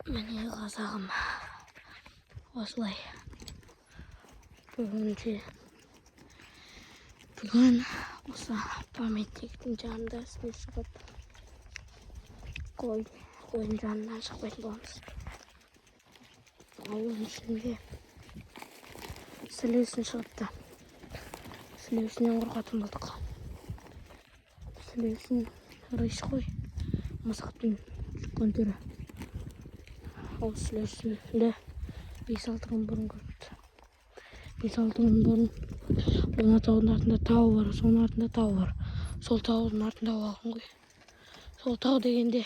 Mine қазағым осылай. Бүгін осы памятниктің жанында ісіне шығып қойдың жанынан шықпайтын боламыз. Ауылдың ішінде сілеусін шығыпты. Сілеусінен қорқатын болдық. Сілеусін рыш қой, мысықтың шыққан түрі. Ол сілеусінді 5-6 күн бұрын көріпті. 5-6 күн бұрын мына таудың артында тау бар, соның артында тау бар. Сол таудың артында болған ғой. Сол тау дегенде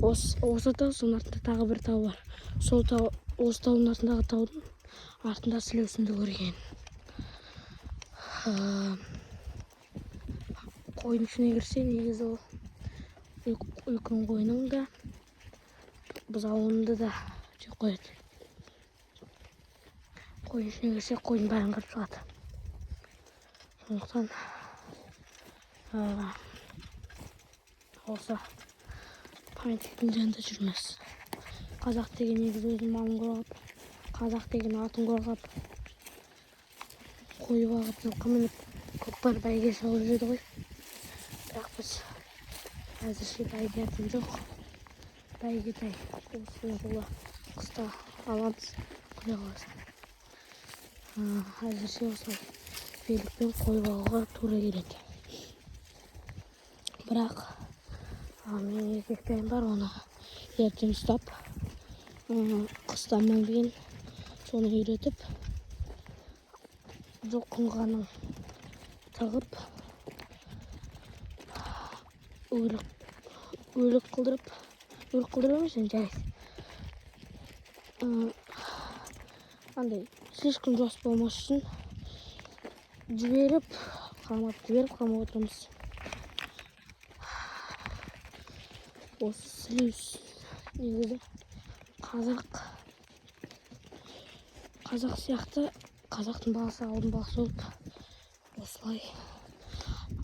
осы тау, соның артында тағы бір тау бар. Сол тау, осы таудың артындағы таудың артында сілеусінді көрген. Қойдың ішіне кірсе, негізі ол үлкен қойның да бұзауынды да жеп қояды. Қойдың ішіне кірсе, қойдың бәрін қырып шығады. Сондықтан осы памятниктің жанында жүрмес. Қазақ деген негізі өзінің малын қорғап, қазақ деген атын қорғап, қой бағып, жылқы мініп, көкпар бәйге салып жүрді ғой. Бірақ біз әзірше бәйге атым жоқ. Бәйге тай осы жылы қыста аламыз, құдай қаласа. Әзірше осылай великпен қой бағуға тура келеді. Бірақ менің еркек тайым бар, оны ертең ұстап, қыстан кейін соны үйретіп, жұлқынғаның тығып, өлік қылдырып емес, жай. Андай ешкім жос болмас үшін жіберіп қамап отырмыз. Осы сілеус негізі қазақ сияқты, қазақтың баласы, ауылдың баласы болып, осылай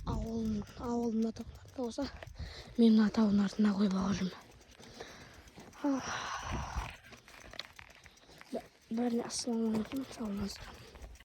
ауылдың атауын болса, мен атауын артында қой бағып жүрмін. Бәріне ассалаумағалейкум, саламатсыздар.